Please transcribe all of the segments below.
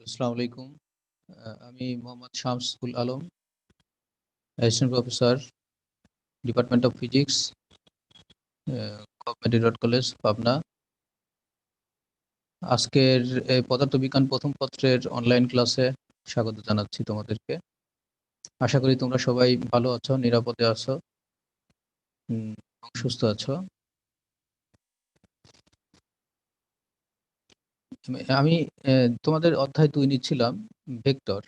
আসসালামু আলাইকুম। আমি Mohammad Shamsul Alam, assistant professor, department of physics, government Edward college, Pabna. আজকের এই পদার্থবিজ্ঞান প্রথম পত্রের অনলাইন ক্লাসে স্বাগত জানাচ্ছি তোমাদেরকে। আশা করি তোমরা সবাই ভালো আছো, নিরাপদে আছো, এবং সুস্থ আছো। আমি তোমাদের অধ্যায় 2 নিচ্ছিলাম, ভেক্টর।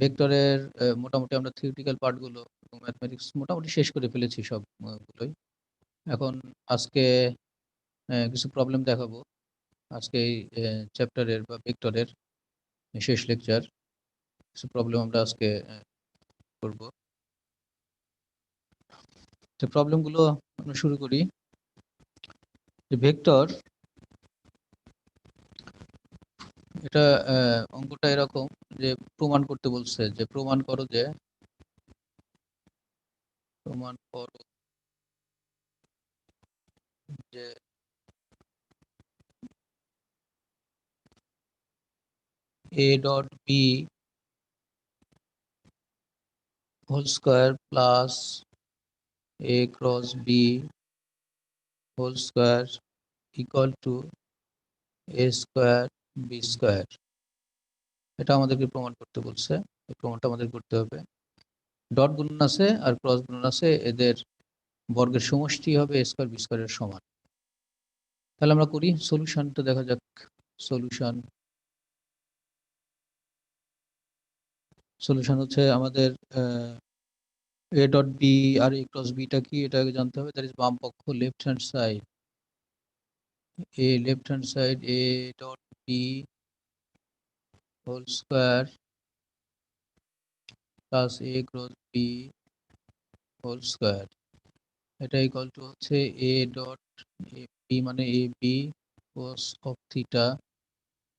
ভেক্টরের মোটামুটি আমরা থিওরিটিক্যাল পার্টগুলো এবং ম্যাথমেটিক্স মোটামুটি শেষ করে ফেলেছি সবগুলোই। এখন আজকে কিছু প্রবলেম দেখাবো। আজকে এই চ্যাপ্টারের বা ভেক্টরের শেষ লেকচার। কিছু প্রবলেম আমরা আজকে করব। তো প্রবলেমগুলো আমরা শুরু করি। যে ভেক্টর, এটা অঙ্কটা এরকম যে প্রমাণ করতে বলছে, যে প্রমাণ করো যে A dot B whole square plus A cross B whole square equal to A square B square. এটা আমাদেরকে প্রমাণ করতে বলছে। এই প্রমাণটা আমাদের করতে হবে। ডট গুণন আছে আর ক্রস গুণন আছে, এদের বর্গের সমষ্টি হবে এ স্কোয়ার বি স্কোয়ারের সমান। তাহলে আমরা করি, সলিউশনটা দেখা যাক। সলিউশন হচ্ছে আমাদের এ ডট বি আর এ ক্রস বিটা কি, এটা আগে জানতে হবে। দ্যাট ইজ বাম পক্ষ, left hand side. Left hand side A dot B whole square plus A cross B whole square, এটা ইকুয়াল টু হচ্ছে এ ডট বি মানে A B cos of theta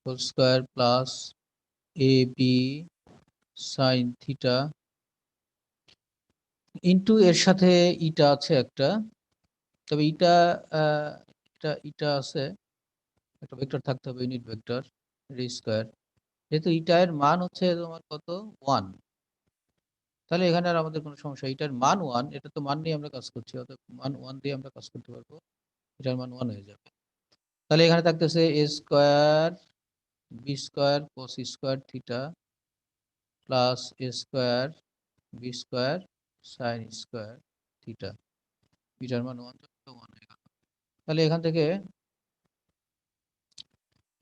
whole square plus A B sine theta into এর সাথে ইটা আছে একটা। তবে ইটা ইটা আছে, একটা ভেক্টর থাকতে হবে, ইউনিট ভেক্টর স্কোয়ার। যেহেতু ইটা এর মান হচ্ছে তোমার কত, 1, তাহলে এখানে আর আমাদের কোনো সমস্যা। এটার মান 1, এটা তো মান নিয়ে আমরা কাজ করছি, অর্থাৎ মান 1 দিয়ে আমরা কাজ করতে পারবো। এটার মান 1 হয়ে যাবে। তাহলে এখানে থাকতেছে A square B square cos square theta plus A square B square sine square theta. এটার মান 1 হয়ে গেল। তাহলে এখান থেকে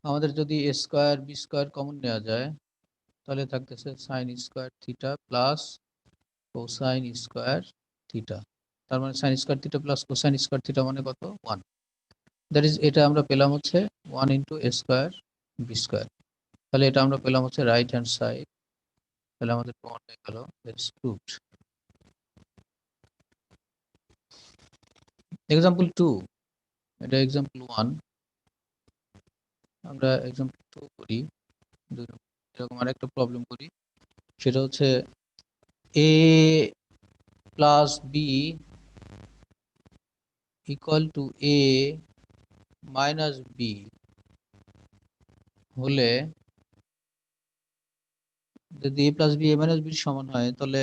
আমাদের যদি এ স্কোয়ার বি স্কোয়ার কমন নেওয়া যায়, তাহলে থাকতেছে sign square theta plus cosine square theta. তার মানে sign square theta plus cosine square theta মানে কত, 1। দ্যাট ইজ, এটা আমরা পেলাম হচ্ছে 1 ইন্টু এ স্কোয়ার বি স্কোয়ার। তাহলে এটা আমরা পেলাম হচ্ছে রাইট হ্যান্ড সাইড। তাহলে আমাদের প্রমাণ হয়ে গেল, দ্যাটস প্রুভড। এক্সাম্পল 2, এটা এক্সাম্পল 1, আমরা এক্সাম্পল 2 করি। এরকম আরেকটা প্রবলেম করি, সেটা হচ্ছে A plus B equal to A minus B হলে, যদি A plus B A minus বির সমান হয়, তাহলে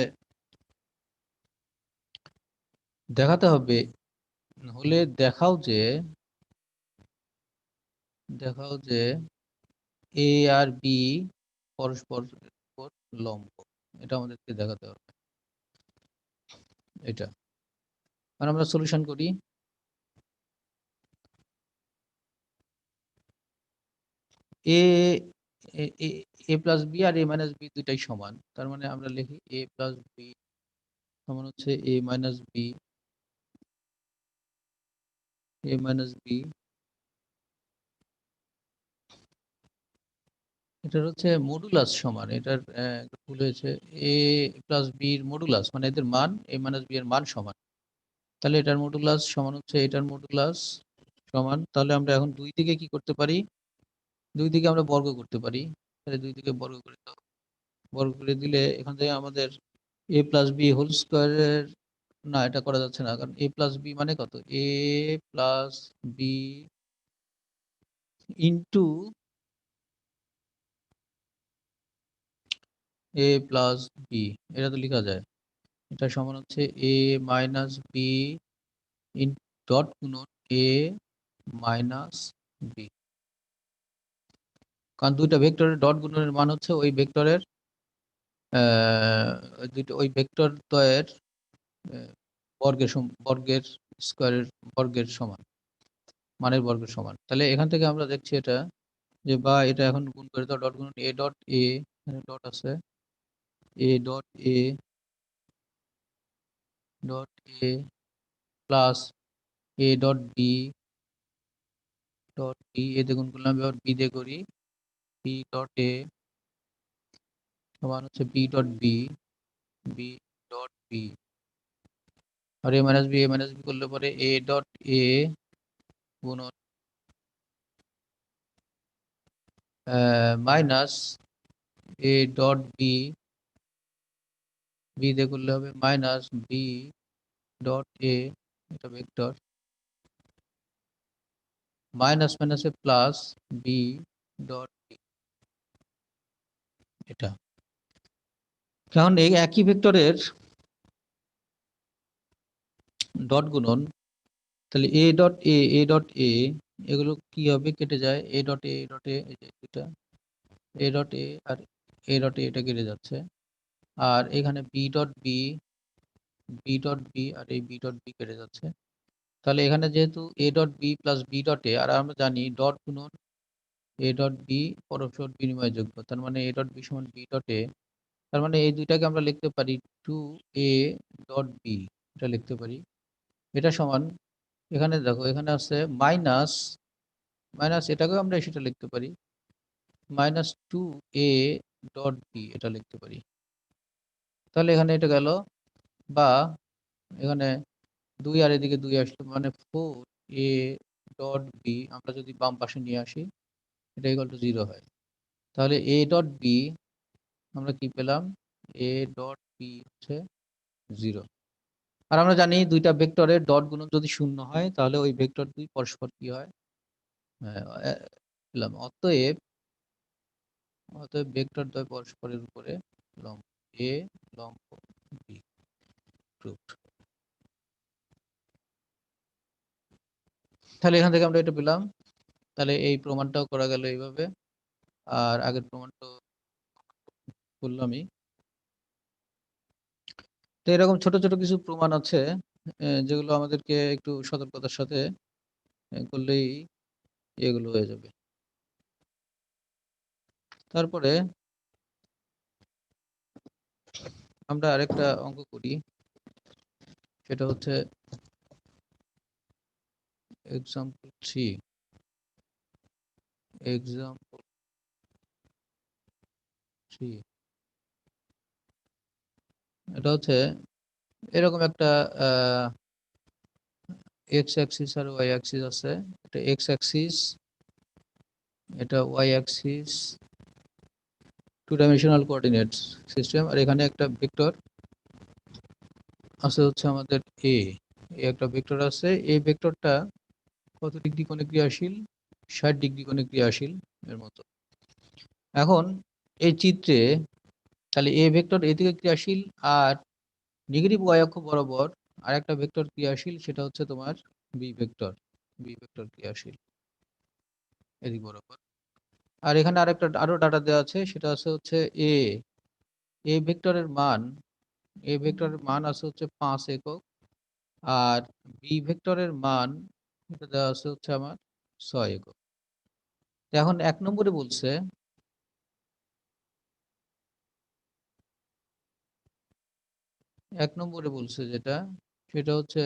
দেখাতে হবে, হলে দেখাও যে এ আর বি পরস্পর লম্ব। এটা আমাদেরকে দেখাতে হবে। এটা আর আমরা সলিউশন করি। এ এ প্লাস বি আর এ মাইনাস বি দুইটাই সমান, তার মানে আমরা লিখি এ প্লাস বি সমান হচ্ছে এ মাইনাস বি, এটার হচ্ছে মডুলাস সমান। এটার ভুল হয়েছে, এ প্লাস বির মডুলাস মানে এদের মান, এ মাইনাস বি এর মান সমান। তাহলে এটার মডুলাস সমান হচ্ছে এটার মডুলাস সমান। তাহলে আমরা এখন দুই দিকে কি করতে পারি, দুই দিকে আমরা বর্গ করতে পারি। তাহলে দুই দিকে বর্গ করে দাও। বর্গ করে দিলে এখান থেকে আমাদের এ প্লাস বি হোল স্কোয়ারের, না এটা করা যাচ্ছে না, কারণ এ প্লাস বি মানে কত, এ প্লাস বি ইন্টু এ প্লাস বি, এটা তো লেখা যায়। এটা সমান হচ্ছে এ মাইনাস বি ইন ডট গুণন এ মাইনাস বি, কারণ দুইটা ভেক্টরের ডট গুণনের মান হচ্ছে ওই ভেক্টরের ওই ভেক্টর দ্বয়ের বর্গের স্কোয়ারের বর্গের সমান, মানের বর্গের সমান। তাহলে এখান থেকে আমরা দেখছি এটা যে, বা এটা এখন গুণ করে দাও, ডট গুণন এ ডট এ, ডট আছে A dot A dot A plus A dot B dot B, A দিয়ে গুণ করলাম, এবার বি দিয়ে করি, বি ডট এ সমান হচ্ছে B dot B, B dot B, আর এ মাইনাস বি করলে পরে এ ডট এ গুণন minus A dot B, B দিয়ে করলে হবে মাইনাস বি ডট এ, এটা ভেক্টর, মাইনাস মাইনাসে প্লাস বি ডট বি, এটা। কারণ এই একই ভেক্টরের ডট গুণন, তাহলে A dot A, A dot এ, এগুলো কি হবে, কেটে যায়, এ ডট এ, ডট এ, এই যে এটা এ dot A R A dot A, এটা কেটে যাচ্ছে, আর এখানে B dot B, B dot B আর এই বি ডট বি কেটে যাচ্ছে। তাহলে এখানে যেহেতু A dot B plus B dot A, আর আমরা জানি ডট গুণন এ ডট বি পরস্পর বিনিময়যোগ্য, তার মানে এ ডট বি সমান বি ডট এ, তার মানে এই দুইটাকে আমরা লিখতে পারি টু এ ডট বি, এটা লিখতে পারি। এটা সমান, এখানে দেখো এখানে আছে মাইনাস, মাইনাস এটাকেও আমরা সেটা লিখতে পারি minus two A dot B, এটা লিখতে পারি। তাহলে এখানে এটা গেল, বা এখানে দুই আর এদিকে দুই আসলো, মানে ফোর এ ডট বি আমরা যদি বাম পাশে নিয়ে আসি, এটা ইকুয়াল টু 0 হয়। তাহলে এ ডট বি আমরা কি পেলাম, এ ডট বি হচ্ছে 0। আর আমরা জানি দুইটা ভেক্টরের ডট গুণন যদি শূন্য হয়, তাহলে ওই ভেক্টর দুই পরস্পর কি হয়, পেলাম। অতএব অতএব ভেক্টর দ্বয় পরস্পরের উপরে লম্ব, এ লম্ব বি, প্রুফড। তাহলে এখান থেকে আমরা এটা পেলাম। তাহলে এই প্রমাণটাও করা গেল এইভাবে, আর আগের প্রমাণটা করলামই। তো এরকম ছোট ছোট কিছু প্রমাণ আছে, যেগুলো আমাদেরকে একটু সতর্কতার সাথে করলেই এগুলো হয়ে যাবে। তারপরে আমরা আরেকটা অঙ্ক করি, সেটা হচ্ছে এক্সাম্পল 3। এক্সাম্পল 3, এটা হচ্ছে এরকম একটা এক্স অ্যাক্সিস আর ওয়াই অ্যাক্সিস আছে। এটা এক্স অ্যাক্সিস, এটা Y axis, two dimensional coordinates system, আর এখানে একটা ভেক্টর আছে হচ্ছে আমাদের এ, একটা ভেক্টর আছে। এই ভেক্টরটা কত ডিগ্রি কোণে ক্রিয়াশীল, 60 ডিগ্রি কোণে ক্রিয়াশীল এর মতো। এখন এই চিত্রে তাহলে এ ভেক্টর এদিকে ক্রিয়াশীল, আর নেগেটিভ ওয়াই অক্ষ বরাবর আর একটা ভেক্টর ক্রিয়াশীল, সেটা হচ্ছে তোমার বি ভেক্টর, বি ভেক্টর ক্রিয়াশীল এদিক বরাবর। আর এখানে আরেকটা আরো ডাটা দেওয়া আছে, সেটা আছে হচ্ছে এ, এ ভেক্টরের মান, এ ভেক্টরের মান আছে হচ্ছে 5 একক, আর বি ভেক্টরের মান এটা দেওয়া আছে হচ্ছে আমার 6 একক। এখন 1 নম্বরে বলছে যেটা, সেটা হচ্ছে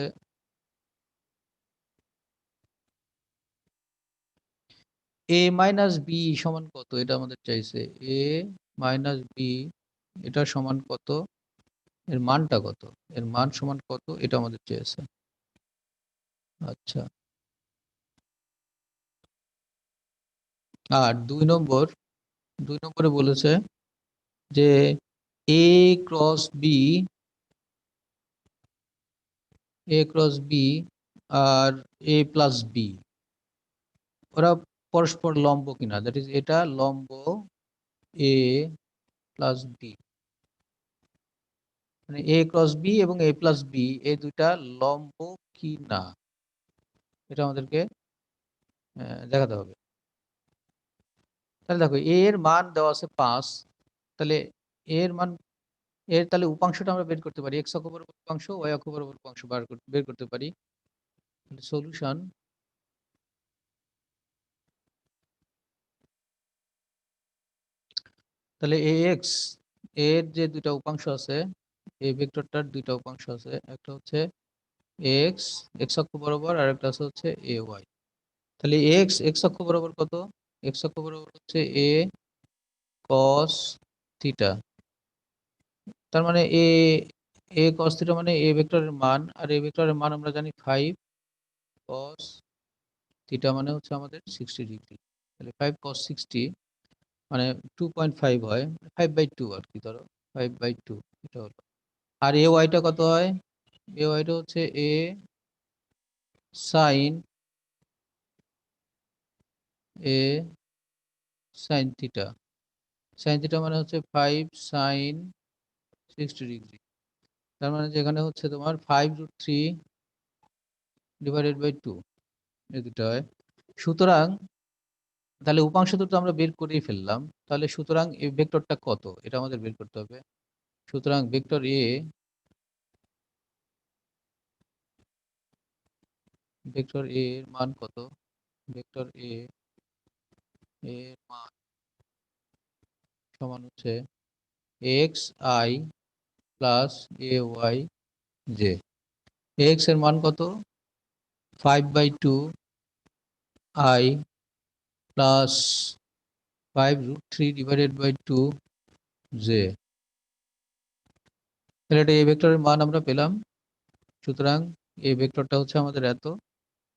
এ মাইনাস বি সমান কত, এটা আমাদের চাইছে। এ মাইনাস বি এটা সমান কত, এর মানটা কত, এর মান সমান কত, এটা আমাদের চেয়েছে। আচ্ছা, আর 2 নম্বরে বলেছে যে এ ক্রস বি, এ ক্রস বি আর এ প্লাস বি ওরা পরস্পর লম্ব কিনা, দ্যাট ইজ এটা লম্ব এ প্লাস বি। মানে এ ক্রস বি এবং এ প্লাস বি এই দুইটা লম্ব কি না, এটা আমাদেরকে দেখাতে হবে। তাহলে দেখো এ এর মান দেওয়া আছে 5, তাহলে এর মান এর তাহলে উপাংশটা আমরা বের করতে পারি, এক্স অক্ষ বরাবর উপাংশ, ওয়াই অক্ষ বরাবর উপাংশ বের করতে পারি। সলিউশন, তাহলে এ এক্স এর যে দুইটা উপাংশ আছে, এই ভেক্টরটার দুইটা উপাংশ আছে, একটা হচ্ছে এক্স এক্স অক্ষ বরাবর আর একটা হচ্ছে এ ওয়াই। তাহলে এক্স এক্স অক্ষ বরাবর কত? এক্স অক্ষ বরাবর হচ্ছে এ কস থিটা। তার মানে এ কস থিটা মানে এ ভেক্টরের মান, আর এ ভেক্টরের মান আমরা জানি 5 কস থিটা মানে হচ্ছে আমাদের 60 ডিগ্রি। তাহলে 5 cos 60 মানে 2.5 হয়, 5/2 আর কি, ধরো 5/2 এটা হলো। আর এ ওয়াইটা কত হয়? এ ওয়াইটা হচ্ছে এ সাইন এ সাইন থিটা। সাইন থিটা মানে হচ্ছে 5 সাইন 60 ডিগ্রি। তার মানে যেখানে হচ্ছে তোমার 5√3/2 এই দুটো হয়। সুতরাং তাহলে উপাংশ দুটো আমরা বের করেই ফেললাম। তাহলে সুতরাং এই ভেক্টরটা কত এটা আমাদের বের করতে হবে। সুতরাং ভেক্টর এ এর মান কত? ভেক্টর এ এর মান সমান হচ্ছে X I plus A Y J. X এর মান কত? 5/2 আই প্লাস 5√3/2 জে। তাহলে এটা এই ভেক্টরের মান আমরা পেলাম। সুতরাং এই ভেক্টরটা হচ্ছে আমাদের এত,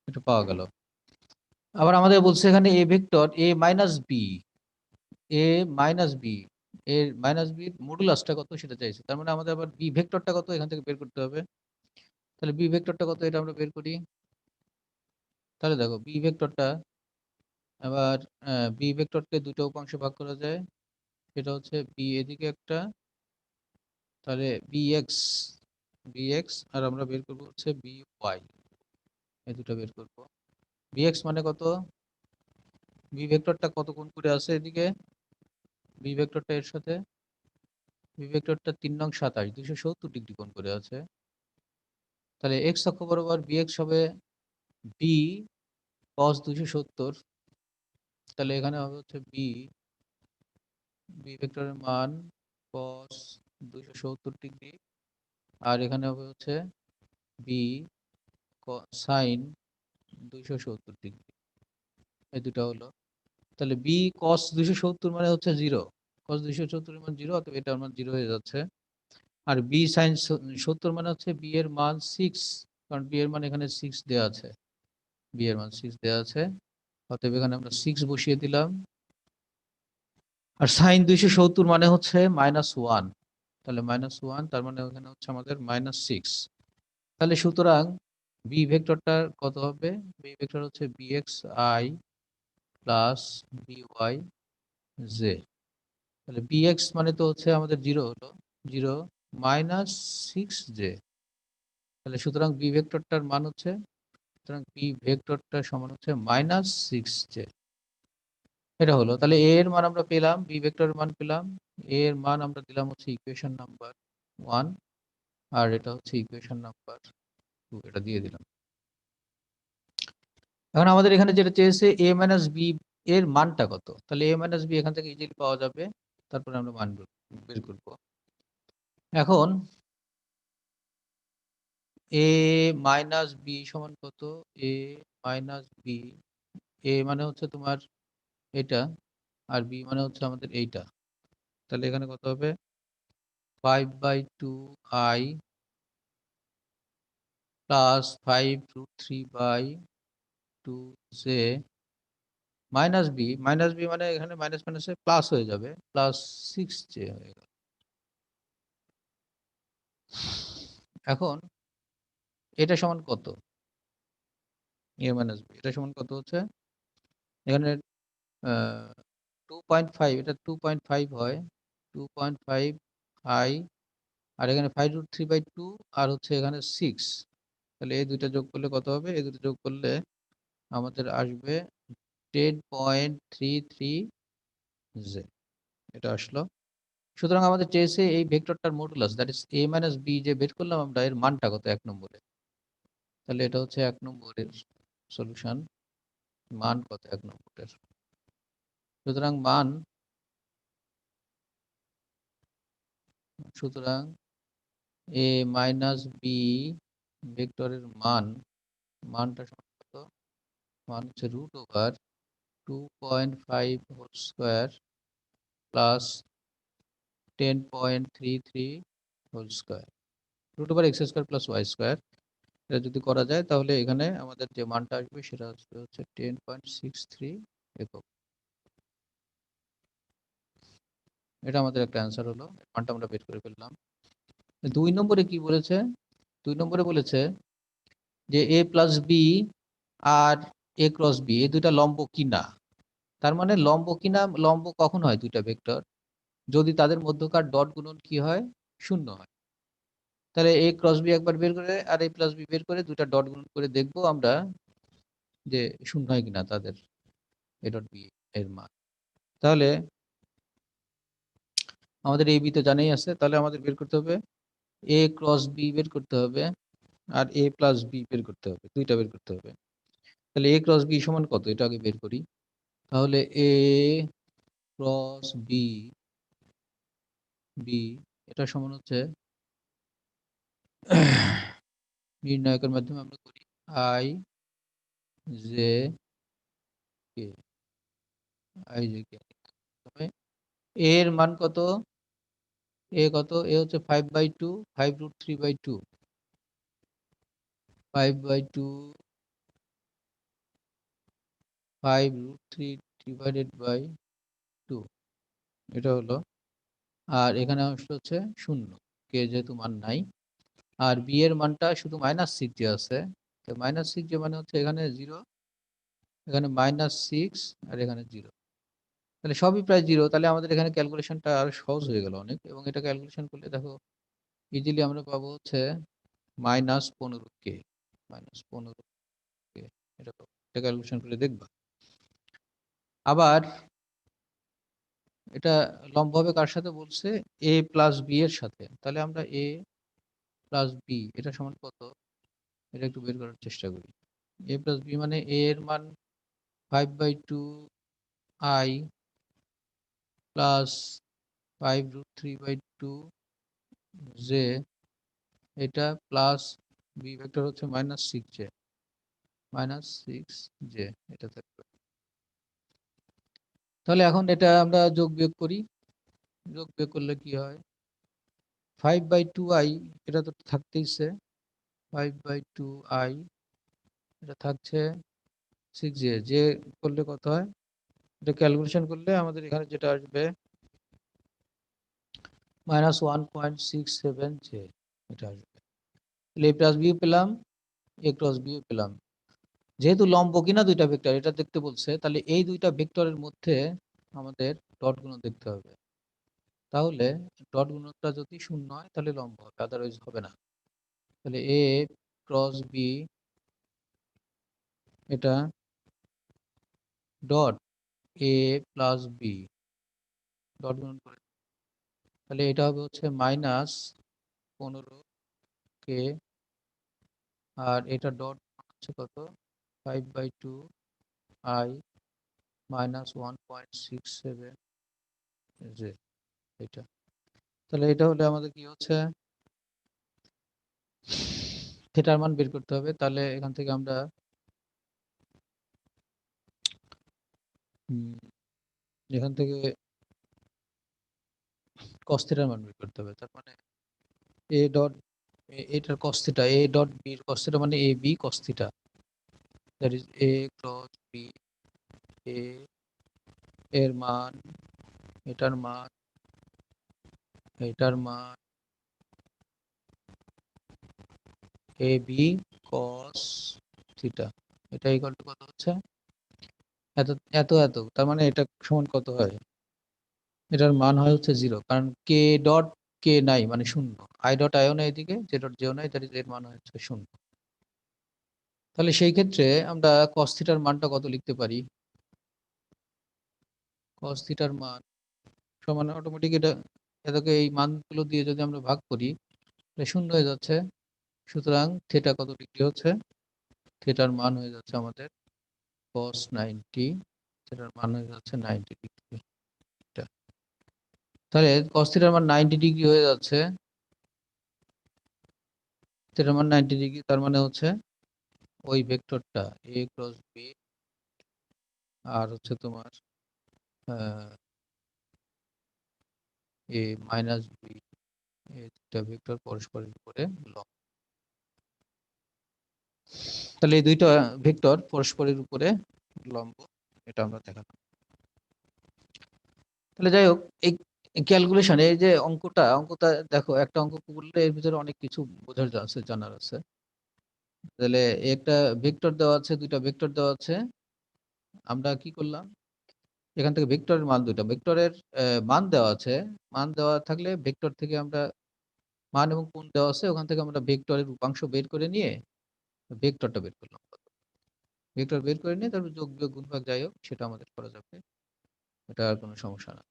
এটা পাওয়া গেল। আবার আমাদের বলছে এখানে A vector A minus B, A minus B এর মাইনাস বির মডুলাসটা কত সেটা চাইছে। তার মানে আমাদের আবার বি ভেক্টরটা কত এখান থেকে বের করতে হবে। তাহলে বি ভেক্টরটা কত এটা আমরা বের করি। তাহলে দেখো বি ভেক্টরটা আবার বি ভেক্টরকে দুটো উপাংশে ভাগ করা যায়। সেটা হচ্ছে বি এদিকে একটা, তাহলে বিএক্স আর আমরা বের করবো হচ্ছে বি ওয়াই, এই দুটো বের করবো। বিএক্স মানে কত? বি ভেক্টরটা কত কোণ করে আছে এদিকে, বি ভেক্টরটা এর সাথে বি ভেক্টরটা 3 নং 27 270 ডিগ্রি কোণ করে আছে। তাহলে এক্স অক্ষ বরাবর বিএক্স হবে বি cos 270। তাহলে এখানে হবে হচ্ছে বি ভেক্টরের মান cos 270 ডিগ্রি, আর এখানে হবে হচ্ছে বি সাইন 270 ডিগ্রি, এই দুটো হলো। তাহলে বি cos 270 মানে হচ্ছে 0, cos 270 এর মান 0, অতএব এটার মান 0 হয়ে যাচ্ছে। আর বি সাইন 70 মানে হচ্ছে বি এর মান 6, কারণ বি এর মান এখানে 6 দেওয়া আছে, বি এর মান 6 দেওয়া আছে, অতএব এখানে আমরা 6 বসিয়ে দিলাম। আর সাইন 270 মানে হচ্ছে -1, তাহলে -1, তার মানে ওখানে হচ্ছে আমাদের -6। তাহলে সুতরাং বি ভেক্টরটা কত হবে? বি ভেক্টর হচ্ছে B X I plus B Y J. তাহলে বিএক্স মানে তো হচ্ছে আমাদের 0 হলো, 0 -6 জে। তাহলে সুতরাং বি ভেক্টরটার মান হচ্ছে, সুতরাং বি ভেক্টরটা সমান হচ্ছে -6 জে। এটা হলো। তাহলে এ এর মান আমরা পেলাম, বি ভেক্টরের মান পেলাম, এ এর মান আমরা দিলাম হচ্ছে ইকুয়েশন নাম্বার 1, আর এটা হচ্ছে ইকুয়েশন নাম্বার 2, এটা দিয়ে দিলাম। এখন আমাদের এখানে যেটা চেয়েছে এ মাইনাস বি এর মানটা কত, তাহলে এ মাইনাস বি এখান থেকে ইজিলি পাওয়া যাবে, তারপরে আমরা মান বের করব। এখন এ মাইনাস বি সমান কত? এ মাইনাস বি, এ মানে হচ্ছে তোমার এটা, আর বি মানে হচ্ছে আমাদের এইটা। তাহলে এখানে কত হবে? 5/2 I plus 5√3/2 J minus B মানে এখানে মাইনাস মাইনাসে প্লাস হয়ে যাবে, +6 জে হয়ে গেল। এখন এটা সমান কত? এ মাইনাস বি এটা সমান কত হচ্ছে এখানে 2.5, এটা 2.5 হয়, 2.5 আই আর এখানে 5√3/2 আর হচ্ছে এখানে 6, তাহলে এই দুইটা যোগ করলে কত হবে? এই দুটো যোগ করলে আমাদের আসবে 10.33 j, এটা আসলো। সুতরাং আমাদের চেয়েছে এই ভেক্টরটার modulus, that is a minus b, যে বের করলাম আমরা, এর মানটা কত 1 নম্বরে। তাহলে এটা হচ্ছে 1 নম্বরের সলিউশন, মান কত 1 নম্বরের। সুতরাং a মাইনাস b ভেক্টরের মানটা সমান কত? মান হচ্ছে √2.5 whole square plus 10.33 whole square, √x² plus y²। এটা যদি করা যায় তাহলে এখানে আমাদের যে মানটা আসবে সেটা হচ্ছে 10.63 একক। এটা আমাদের একটা অ্যান্সার হলো, মানটা আমরা বের করে ফেললাম। 2 নম্বরে কি বলেছে? 2 নম্বরে বলেছে যে a প্লাস বি আর a ক্রস বি এই দুইটা লম্ব কিনা। তার মানে লম্ব কিনা, লম্ব কখন হয় দুইটা ভেক্টর? যদি তাদের মধ্যকার ডট গুণন কি হয়? 0 হয়। তাহলে a ক্রস বি একবার বের করে আর a প্লাস বি বের করে দুইটা ডট গুণন করে দেখবো আমরা যে 0 হয় কিনা তাদের a ডট বি এর মান। তাহলে আমাদের এই বি তো জানাই আছে, তাহলে আমাদের বের করতে হবে a ক্রস বি বের করতে হবে আর a প্লাস বি বের করতে হবে, দুইটা বের করতে হবে। তাহলে a ক্রস বি সমান কত, এটা আগে বের করি। তাহলে a ক্রস বি এটা সমান হচ্ছে নির্ণায়কের মাধ্যমে আমরা করি i J K, i J K. এর মান কত? এ কত? এ হচ্ছে 5/2, 5√3/2, 5/2, 5√3 ডিভাইডেড বাই 2, এটা হলো। আর এখানে অংশ হচ্ছে 0, কে যেহেতু মান নাই। আর বি এর মানটা শুধু -6 যে আছে, তো -6 যে মানে হচ্ছে এখানে 0, এখানে -6 আর এখানে 0, তাহলে সবই প্রায় 0। তাহলে আমাদের এখানে ক্যালকুলেশনটা আরো সহজ হয়ে গেল অনেক, এবং এটা ক্যালকুলেশন করলে দেখো ইজিলি আমরা পাবো হচ্ছে -15k, -15k, এটা পাবো। এটা ক্যালকুলেশন করে দেখবা। আবার এটা লম্ব হবে কার সাথে বলছে? a প্লাস বি এর সাথে। তাহলে আমরা a প্লাস বি এটা সমান কত, এটা একটু বের করার চেষ্টা করি। a প্লাস বি মানে a এর মান 5/2 i প্লাস 5√3/2 জে, এটা প্লাস বি ভেক্টর হচ্ছে -6 জে, এটা থাকবে। তাহলে এখন এটা আমরা যোগ বিয়োগ করি। যোগ বিয়োগ করলে কি হয়? 5/2i, এটা তো থাকতেইছে, 5/2i, এটা থাকছে 6j, যে করলে কত হয়? এটা ক্যালকুলেশন করলে আমাদের এখানে যেটা আসবে -1.67j, এটা আসবে। তাহলে a প্লাস বি পেলাম, a ক্রস বি পেলাম। যেহেতু লম্ব কিনা দুইটা ভেক্টর এটা দেখতে বলছে, তাহলে এই দুইটা ভেক্টরের মধ্যে আমাদের ডট গুণন দেখতে হবে। তাহলে ডট গুণনটা যদি 0 হয় তাহলে লম্ব হবে, আদারওয়াইজ হবে না। তাহলে a ক্রস বি এটা dot a plus B dot গুণন করে, তাহলে এটা হবে হচ্ছে -15k, আর এটা ডট হচ্ছে কত? 5/2i -1.67j, এটা। তাহলে এটা হলে আমাদের কি হচ্ছে? থিটার মান বের করতে হবে। তাহলে এখান থেকে আমরা এখান থেকে cos থিটার মান বের করতে হবে। তার মানে a ডট এটার cos theta, a dot b এর cos থিটা মানে a b cos theta, that is a cross b, a এর মান, এটার মান, এটার মান a b cos থিটা, এটা ইকুয়াল টু কত হচ্ছে? এত এত এত, তার মানে এটা সমান কত হয়? এটার মান হয় হচ্ছে 0, কারণ কে ডট কে নাই মানে শূন্য, আই ডট আইও নাই এদিকে, জে ডট জেও নাই, এর মান হচ্ছে শূন্য। তাহলে সেই ক্ষেত্রে আমরা কস থিটার মানটা কত লিখতে পারি? কস থিটার মান সমান অটোমেটিক এটাকে এই মানগুলো দিয়ে যদি আমরা ভাগ করি তাহলে শূন্য হয়ে যাচ্ছে। সুতরাং থিটা কত ডিগ্রি হচ্ছে? থিটার মান হয়ে যাচ্ছে আমাদের cos 90, থিটার মান হয়ে যাচ্ছে 90 ডিগ্রি। তাহলে cos থিটার মান 90 ডিগ্রি হয়ে যাচ্ছে, থিটার মান 90 ডিগ্রি, তার মানে হচ্ছে ওই ভেক্টরটা a ক্রস b আর হচ্ছে তোমার a মাইনাস b, এই দুইটা ভেক্টর পরস্পরের উপরে লম্ব। তাহলে এই দুইটা ভেক্টর পরস্পরের উপরে লম্ব, এটা আমরা দেখালাম। তাহলে যাই হোক, এই ক্যালকুলেশন, এই যে অঙ্কটা দেখো, একটা অঙ্ক করলে এর ভিতরে অনেক কিছু বোঝার আছে, জানার আছে। তাহলে একটা ভেক্টর দেওয়া আছে, দুইটা ভেক্টর দেওয়া আছে, আমরা কি করলাম, এখান থেকে ভেক্টরের মান, দুইটা ভেক্টরের মান দেওয়া আছে, মান দেওয়া থাকলে ভেক্টর থেকে আমরা মান এবং কোণ দেওয়া আছে, ওখান থেকে আমরা ভেক্টরের উপাংশ বের করে নিয়ে ভেক্টরটা বের করলাম। ভেক্টর বের করে নিয়ে তারপর যোগ বিয়োগ গুণভাগ যাই হোক সেটা আমাদের করা যাবে, এটা আর কোনো সমস্যা না।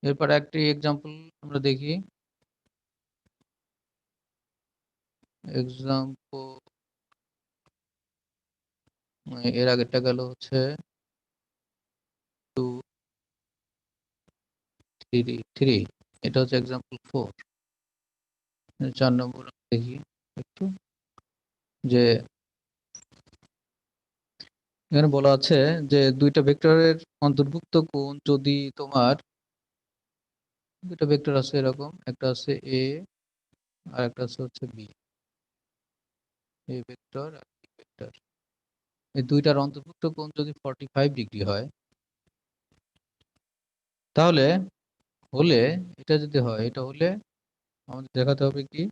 এরপর একটি এক্সাম্পল আমরা দেখি। এক্সাম্পল, এর আগেরটা গেল হচ্ছে 2 3 3, এটা হচ্ছে এক্সাম্পল 4। 4 নম্বর দেখি একটু, যে এখানে বলা আছে যে দুইটা ভেক্টরের অন্তর্ভুক্ত কোণ যদি তোমার, দুইটা ভেক্টর আছে এরকম, একটা আছে এ আর একটা আছে হচ্ছে বি, এ ভেক্টর আর বি ভেক্টর, এই দুইটার অন্তর্ভুক্ত কোণ যদি 45 ডিগ্রি হয়, তাহলে হলে, এটা যদি হয়, এটা হলে আমাদের দেখাতে হবে কি,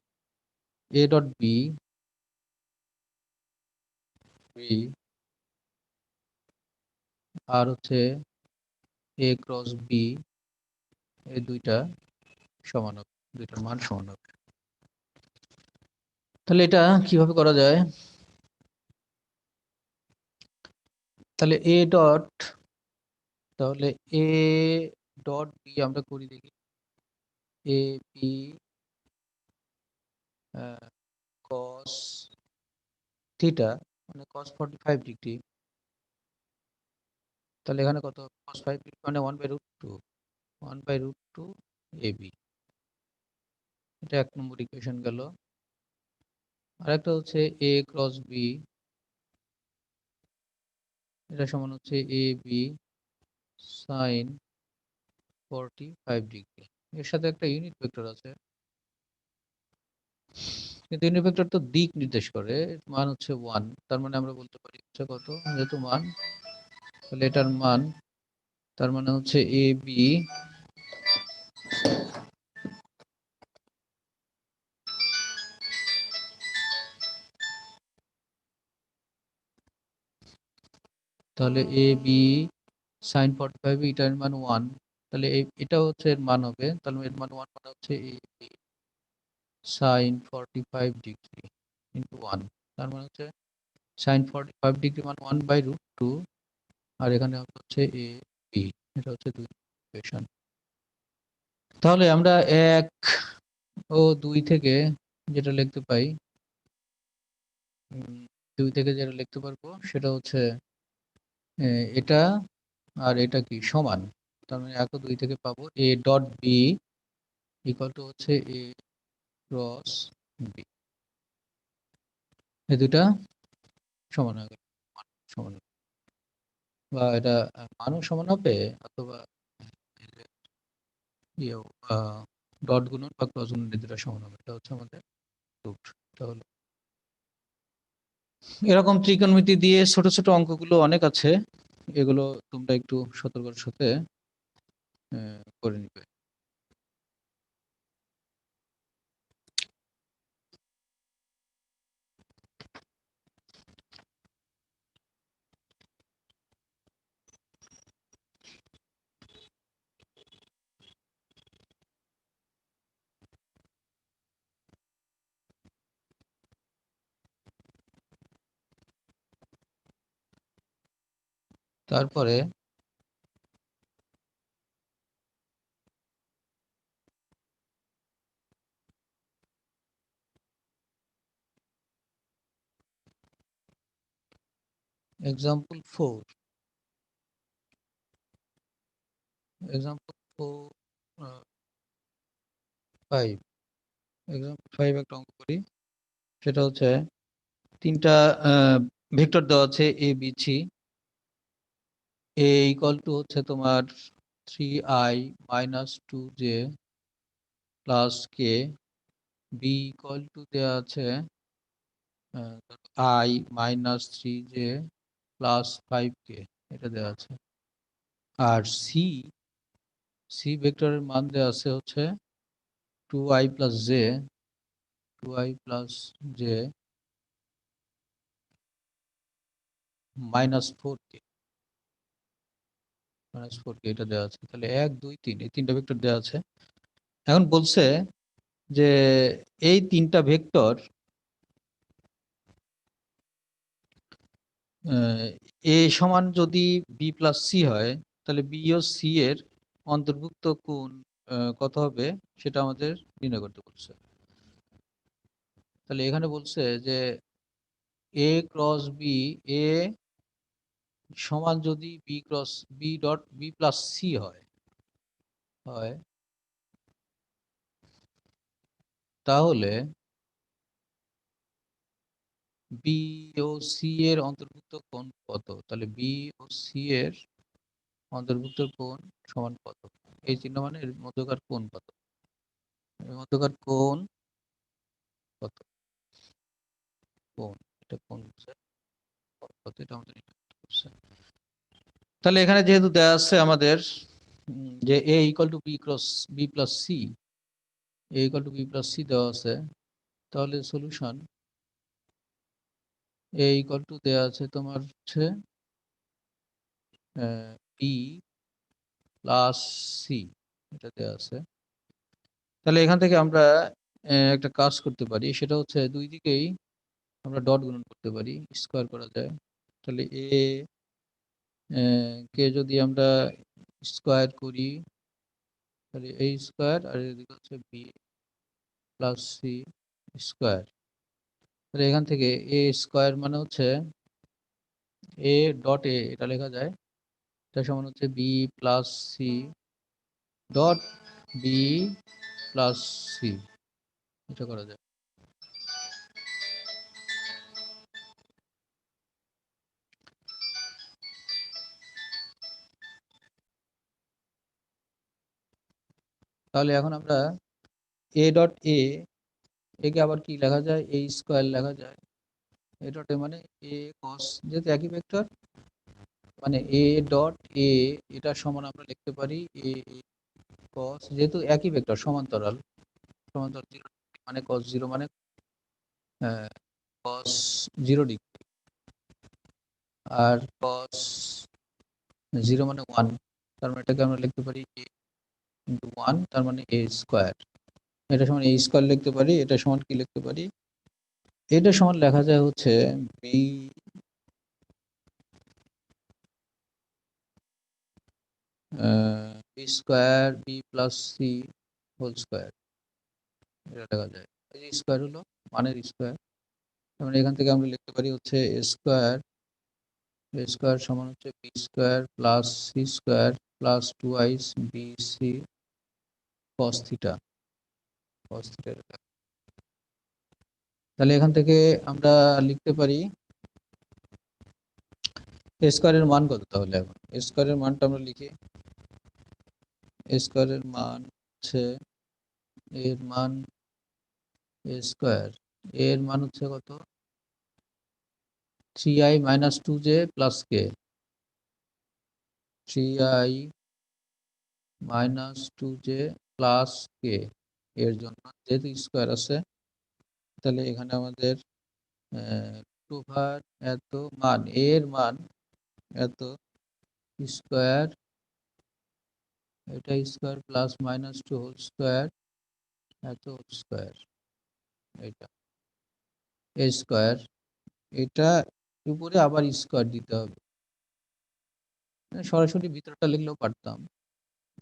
এ ডট বি বি আর হচ্ছে এ ক্রস বি, এই দুইটা সমান হবে, দুইটার মান সমান হবে। তাহলে এটা কিভাবে করা যায়? তাহলে এ ডট, তাহলে এ ডট বি আমরা করি দেখি, এ বি কস থিটা মানে কস 45 ডিগ্রি, তাহলে এখানে কত, কস 5 ডিগ্রি মানে 1/√2, 1/√2 এ বি, এটা এক নম্বর ইকুয়েশন গেল। আরেকটা হচ্ছে এ ক্রস বি, এটা সমান হচ্ছে এ বি সাইন 45 ডিগ্রি, এর সাথে একটা ইউনিট ভেক্টর আছে, কিন্তু ইউনিট ভেক্টর তো দিক নির্দেশ করে, মান হচ্ছে 1, তার মানে আমরা বলতে পারি হচ্ছে কত, যেহেতু মান, তাহলে এটার মান, তার মানে হচ্ছে এ বি তাহলে এ বি সাইন 45 এটার মান 1, তাহলে এটা হচ্ছে এর মান হবে, তাহলে এর মান 1 মানে হচ্ছে এ বি সাইন 45 ডিগ্রি ইন্টু 1, তার মানে হচ্ছে সাইন 45 ডিগ্রি মান 1/√2, আর এখানে হচ্ছে এ বি, এটা হচ্ছে 2 ইকুয়েশন। তাহলে আমরা 1 ও 2 থেকে যেটা লিখতে পাই, 2 থেকে যেটা লিখতে পারবো সেটা হচ্ছে এটা আর এটা কি সমান, তার মানে 1 ও 2 থেকে পাবো A dot B equal to হচ্ছে এ ক্রস বি, এই দুটা সমান হবে, সমান হবে। বা এটা মানও সমান হবে, অথবা ডট গুণন বা ক্রস গুণন এই দুটা সমান হবে, এটা হচ্ছে আমাদের রুট। এটা হলো এরকম ত্রিকোণমিতি দিয়ে ছোট ছোট অঙ্কগুলো অনেক আছে, এগুলো তোমরা একটু সতর্কতার সাথে করে নিবে। তারপরে এক্সাম্পল 4, এক্সাম্পল 5, এক্সাম্পল 5 একটা অঙ্ক করি। সেটা হচ্ছে তিনটা ভেক্টর দেওয়া আছে A B C, A equal to হচ্ছে তোমার 3i minus 2j plus K, B equal to দেওয়া আছে i minus 3j plus 5k, এটা দেওয়া আছে। আর সি, সি ভেক্টরের মান দেওয়া আছে হচ্ছে 2i plus j, 2i plus j minus 4k, minus 4k এটা দেওয়া আছে। তাহলে 1 2 3 এই তিনটা ভেক্টর দেওয়া আছে। এখন বলছে যে এই তিনটা ভেক্টর এ সমান যদি বি প্লাস সি হয়, তাহলে বি ও সি এর অন্তর্ভুক্ত কোণ কত হবে সেটা আমাদের নির্ণয় করতে বলছে। তাহলে এখানে বলছে যে এ ক্রস বি, এ সমান যদি B cross B dot B plus C হয়, হয় তাহলে বি ও সি এর অন্তর্ভুক্ত কোণ কত, তাহলে বি ও সি এর অন্তর্ভুক্ত কোণ সমান কত, এই চিহ্ন মানে এর মধ্যকার কোণ কত, এর মধ্যকার কোণ কত, কোণ এটা কোণ হচ্ছে কত, এটা আমাদের নির্ণয় করতে বলছে। তাহলে এখানে যেহেতু দেওয়া আছে আমাদের যে A equal to B cross B plus C, A equal to B plus C দেওয়া আছে, তাহলে সলিউশন এ ইকুয়াল টু দেওয়া আছে তোমার হচ্ছে বি প্লাস সি, এটা দেওয়া আছে। তাহলে এখান থেকে আমরা একটা কাজ করতে পারি, সেটা হচ্ছে দুই দিকেই আমরা ডট গুণন করতে পারি, স্কোয়ার করা যায়। তাহলে এ কে যদি আমরা স্কোয়ার করি, তাহলে এ স্কোয়ার, আর এদিকে হচ্ছে বি প্লাস সি স্কোয়ার। তাহলে এখান থেকে এ স্কোয়ার মানে হচ্ছে এ ডট এ, এটা লেখা যায়, এটা সমান হচ্ছে B plus C dot B plus C, এটা করা যায়। তাহলে এখন আমরা এ ডট এ, একে আবার কি লেখা যায়, এ স্কোয়ার লেখা যায়। এ ডট এ মানে এ কস, যেহেতু একই ভেক্টর মানে এ ডট এ, এটা সমান আমরা লিখতে পারি এ কস, যেহেতু একই ভেক্টর সমান্তরাল, সমান্তরাল 0 মানে কস 0 মানে কস 0 ডিগ্রি, আর cos 0 মানে 1, তার মানে এটাকে আমরা লিখতে পারি a into 1, তার মানে a স্কয়ার। এটা সমান a স্কয়ার লিখতে পারি। এটা সমান কি লিখতে পারি? এটা সমান লেখা যায় হচ্ছে b square b plus c whole square, এটা লেখা যায়। এই যে স্কয়ার হলো মানের স্কয়ার, তার মানে এখান থেকে আমরা লিখতে পারি হচ্ছে a স্কয়ার সমান হচ্ছে b square plus c square plus 2ice bc cos theta. তাহলে এখান থেকে আমরা লিখতে পারি a স্কয়ারের মান কত? তাহলে এখন a স্কয়ারের মানটা আমরা লিখি। a স্কয়ারের মান হচ্ছে, এর মান a স্কয়ার, এর মান হচ্ছে কত? 3i minus 2j plus k, 3i minus 2j plus k এর জন্য যেহেতু স্কয়ার আছে, তাহলে এখানে আমাদের ওভার এত মান, এর মান এত স্কয়ার, এটা square plus minus 2 whole square এত হোল স্কয়ার, এটা এ স্কয়ার, এটা উপরে আবার স্কয়ার দিতে হবে। সরাসরি ভিতরটা লিখলেও পারতাম।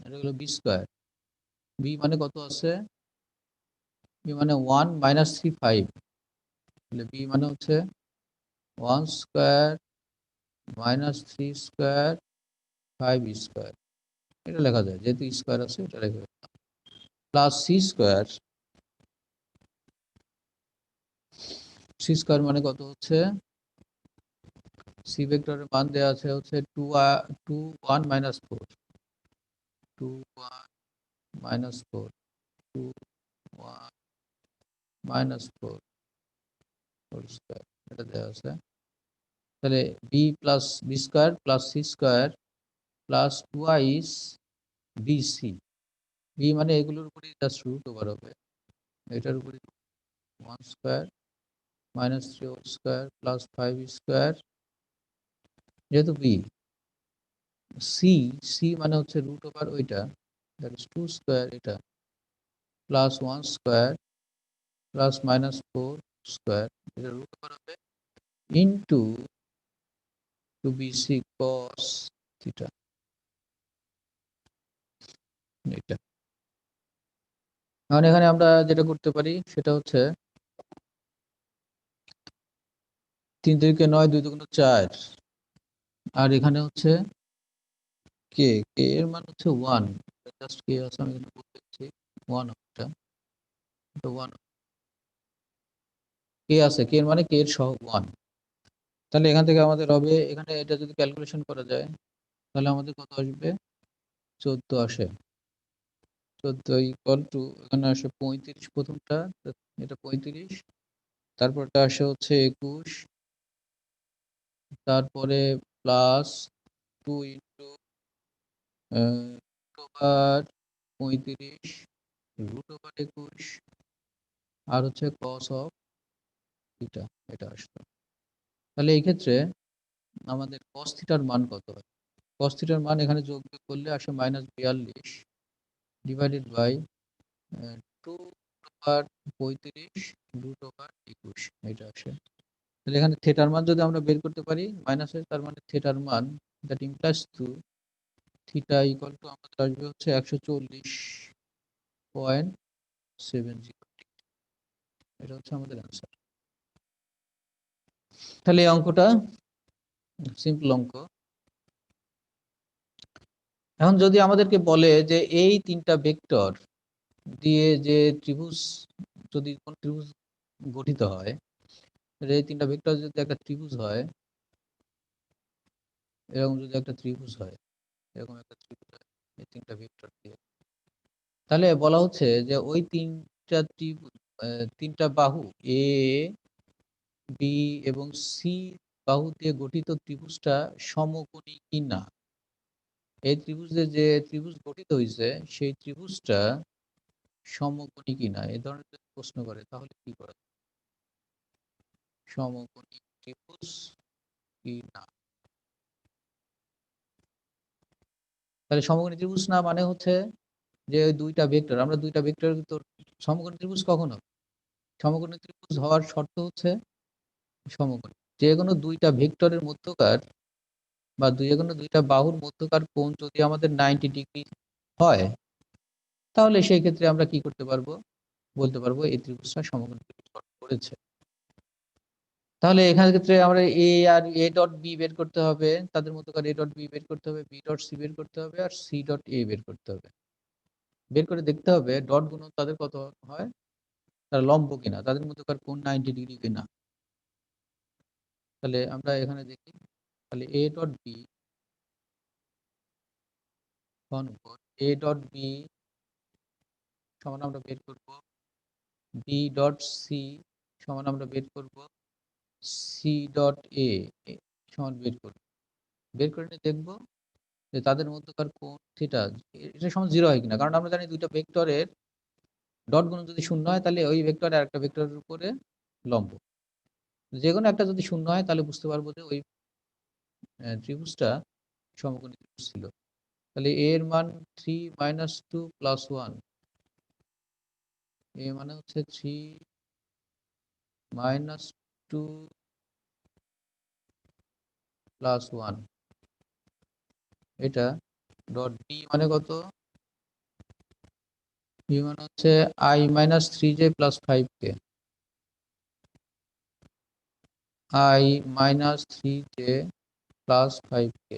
এটা হলো বি স্কয়ার। বি মানে কত আছে? বি মানে 1 মাইনাস 3 5, তাহলে বি মানে হচ্ছে 1 স্কয়ার মাইনাস 3 স্কয়ার 5 স্কয়ার, এটা লেখা যায় যেহেতু স্কয়ার আছে, এটা লেখা যায়। Plus C square, C square মানে কত হচ্ছে? সি ভেক্টরের মান দেওয়া আছে হচ্ছে 2 1 minus 4, 2 1 minus 4, 2 1 minus 4 whole square, এটা দেওয়া আছে। তাহলে B plus B square plus C square plus 2ice B C, B মানে এগুলোর উপরই জাস্ট রুট ওভার হবে, এটার উপরে 1 square minus 3 whole square plus 5 square, যেহেতু বি। সি, সি মানে হচ্ছে রুট ওভার ওইটা, দ্যাট ইজ 2 স্কয়ার এটা plus 1 square plus minus 4 square, এটা রুট ওভার হবে ইনটু 2bc cos থিটা, এটা। এখন এখানে আমরা যেটা করতে পারি সেটা হচ্ছে 3 3 9, 2 2 4, আর এখানে হচ্ছে কে, কে এর মান হচ্ছে 1, জাস্ট কে আছে আমি এখানে বলতে চাচ্ছি 1, এটা 1 কে আছে, কে এর মানে কে এর সহগ 1। তাহলে এখান থেকে আমাদের হবে, এখানে এটা যদি ক্যালকুলেশন করা যায় তাহলে আমাদের কত আসবে? 14 আসে। 14 ইকুয়াল টু, এখানে আসে 35 প্রথমটা, এটা 35, তারপরটা আসে হচ্ছে 21, তারপরে plus 2 into root over 35 root over 21 আর হচ্ছে কস অফ থিটা, এটা আসতো। তাহলে এই ক্ষেত্রে আমাদের কস থিটার মান কত হয়? কস থিটার মান এখানে যোগ বিয়োগ করলে আসে -42 divided by 2 over 35 root over 21, এটা আসে। তাহলে এখানে থিটার মান যদি আমরা বের করতে পারি মাইনাসের, তার মানে থিটার মান that implies to theta equal to আমাদের আসবে হচ্ছে 140.70, এটা হচ্ছে আমাদের অ্যান্সার। তাহলে এই অঙ্কটা সিম্পল অঙ্ক। এখন যদি আমাদেরকে বলে যে এই তিনটা ভেক্টর দিয়ে যে ত্রিভুজ, যদি কোন ত্রিভুজ গঠিত হয়, এই তিনটা ভেক্টর যদি একটা ত্রিভুজ হয়, এরকম যদি একটা ত্রিভুজ হয়, এরকম একটা ত্রিভুজ হয় এই তিনটা ভেক্টর দিয়ে, তাহলে বলা হচ্ছে যে ওই তিনটা ত্রিভুজ, তিনটা বাহু এ বি এবং সি বাহু দিয়ে গঠিত ত্রিভুজটা সমকোণী কিনা। এই ত্রিভুজে যে ত্রিভুজ গঠিত হয়েছে সেই ত্রিভুজটা সমকোণী কিনা, এই ধরনের যদি প্রশ্ন করে তাহলে কি করা যায়? সমকোণী ত্রিভুজ কি না, তাহলে সমকোণী ত্রিভুজ না মানে হচ্ছে যে ওই দুইটা ভেক্টর, আমরা দুইটা ভেক্টরের ভিতর সমকোণী ত্রিভুজ কখন হবে? সমকোণী ত্রিভুজ হওয়ার শর্ত হচ্ছে সমকোণী যে কোনো দুইটা ভেক্টরের মধ্যকার বা যে কোনো দুইটা বাহুর মধ্যকার কোণ যদি আমাদের 90 ডিগ্রি হয়, তাহলে সেই ক্ষেত্রে আমরা কি করতে পারবো, বলতে পারবো এই ত্রিভুজটা সমকোণী ত্রিভুজ গঠন করেছে। তাহলে এখানে ক্ষেত্রে আমরা এ আর এ ডট বি বের করতে হবে, তাদের মধ্যকার এ ডট বি বের করতে হবে, বি ডট সি বের করতে হবে, আর সি ডট এ বের করতে হবে। বের করে দেখতে হবে ডট গুণন তাদের কত হয়, তারা লম্ব কিনা, তাদের মধ্যকার কোণ 90 ডিগ্রি কিনা। তাহলে আমরা এখানে দেখি, তাহলে A dot B A dot B সমান আমরা বের করব বি ডট সি সমান আমরা বের করব সি ডট এ সমান বের করে নিয়ে দেখবো যে তাদের মধ্যকার কোণ থিটা এটা সমান 0 হয় কিনা। কারণ আমরা জানি দুইটা ভেক্টরের ডট গুণ যদি 0 হয় তাহলে ওই ভেক্টর আর একটা ভেক্টরের উপরে লম্ব। যে কোনো একটা যদি 0 হয় তাহলে বুঝতে পারবো যে ওই ত্রিভুজটা সমকোণী ত্রিভুজ ছিল। তাহলে এ এর মান 3 - 2 + 1, এ মানে হচ্ছে 3 - 2 + 1, এটা ডট বি মানে কত, বি মানে হচ্ছে I - 3j + 5k, I - 3j + 5k,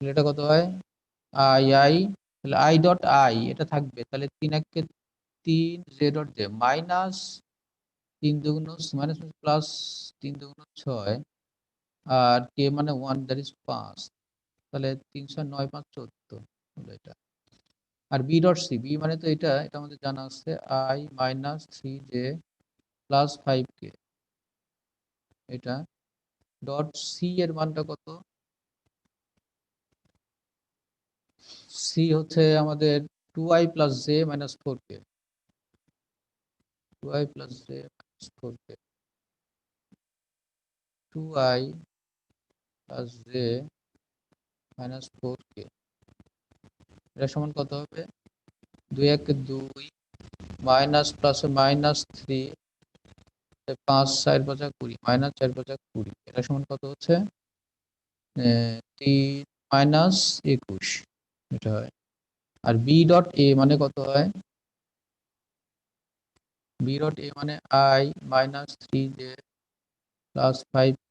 এটা কত হয় তাহলে I ডট I এটা থাকবে, তাহলে 3 1 কে 3, j ডট j মাইনাস 3 দুগুণ মাইনাস প্লাস 3 দুগুণ 6, আর k মানে 1, দ্যাট ইজ 5, তাহলে 3 6 9 5 14 হলো এটা। আর বি ডট সি, বি মানে তো এটা আমাদের জানা আছে I - 3j + 5k, এটা ডট সি এর মানটা কত, সি হচ্ছে আমাদের 2i + j - 4k, 2i + j - 4k, 2i + j - 4k, এটা সমান কত হবে, 2 1 2 মাইনাস প্লাসে -3, 5 4 5 20 -4 5 20, এটা সমান কত হচ্ছে 3 -21, এটা হয়। আর বি ডট এ মানে কত হয়, বি ডট এ মানে I - 3j + 5k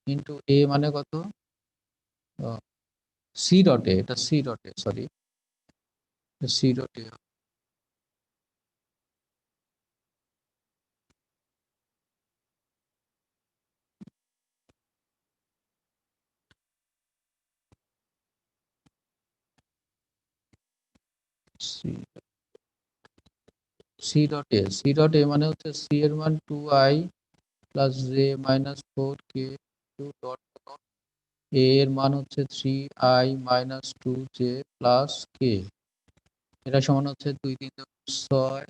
ইন্টু এ মানে কত, সি ডট এ, এটা C dot A, sorry C dot A, C dot A, C dot A মানে হচ্ছে সি এর মান 2i + j - 4k ডট, এ এর মান হচ্ছে 3i - 2j + k, এটা সমান হচ্ছে 2 3 6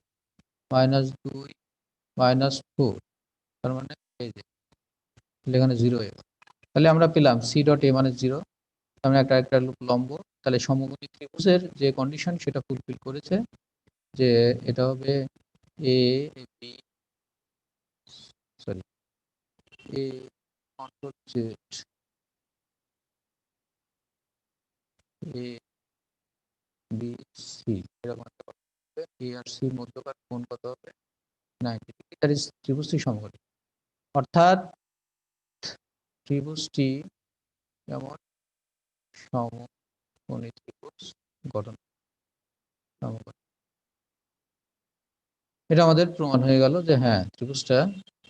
-2 -4, তার মানে এই যে এখানে 0 হয়ে গেল। তাহলে আমরা পেলাম সি ডট এ মানে 0, তার মানে একটা লম্ব, তাহলে সমকোণী ত্রিভুজের যে কন্ডিশন সেটা ফুলফিল করেছে, যে এটা হবে A B, sorry A control Z, A B C, এরকম একটা কথা হবে। এ আর সি মধ্যকার কোণ কত হবে, 90 ডিগ্রি, দ্যাট ইজ ত্রিভুজটি সমকোণী। অর্থাৎ ত্রিভুজটি যেমন সমকোণী ত্রিভুজ গঠন, সমকোণী, এটা আমাদের প্রমাণ হয়ে গেল যে হ্যাঁ ত্রিভুজটা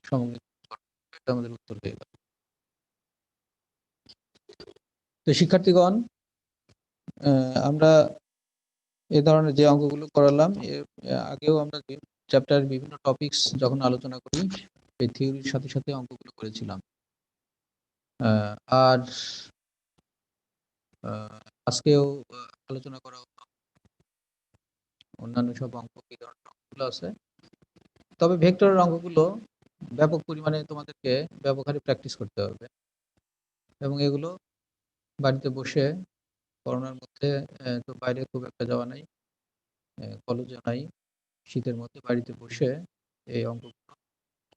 সমকোণী ত্রিভুজ গঠন, এটা আমাদের উত্তর হয়ে গেল। তো শিক্ষার্থীগণ, আমরা এ ধরনের যে অঙ্কগুলো করালাম এর আগেও আমরা চ্যাপ্টার বিভিন্ন টপিকস যখন আলোচনা করি এই থিওরির সাথে সাথে অঙ্কগুলো করেছিলাম। আর আজকেও আলোচনা করা হলো অন্যান্য সব অঙ্ক, কি ধরনের অঙ্কগুলো আছে। তবে ভেক্টরের অঙ্কগুলো ব্যাপক পরিমাণে তোমাদেরকে ব্যাপক হারে প্র্যাকটিস করতে হবে এবং এগুলো বাড়িতে বসে করোনার মধ্যে তো বাইরে খুব একটা যাওয়া নাই, কলেজে নাই। শীতের মধ্যে বাড়িতে বসে এই অঙ্কগুলো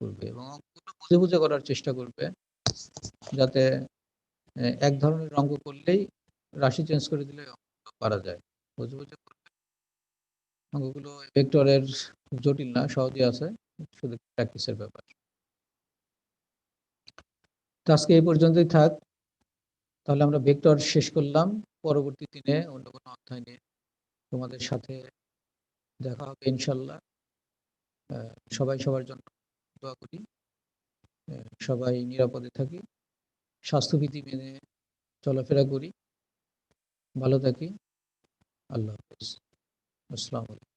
করবে এবং অঙ্কগুলো বুঝে বুঝে করার চেষ্টা করবে, যাতে এক ধরনের অঙ্ক করলেই রাশি চেঞ্জ করে দিলে অঙ্কগুলো পারা যায়। বুঝে বুঝে করবে। অঙ্কগুলো ভেক্টরের খুব জটিল না, সহজই আছে, শুধু প্র্যাকটিসের ব্যাপার। তো আজকে এই পর্যন্তই থাক। তাহলে আমরা ভেক্টর শেষ করলাম। পরবর্তী দিনে অন্য কোনো অধ্যায় নিয়ে তোমাদের সাথে দেখা হবে ইনশাল্লাহ। সবাই সবার জন্য দোয়া করি, সবাই নিরাপদে থাকি, স্বাস্থ্যবিধি মেনে চলাফেরা করি, ভালো থাকি। আল্লাহ হাফেজ। আসসালামু আলাইকুম।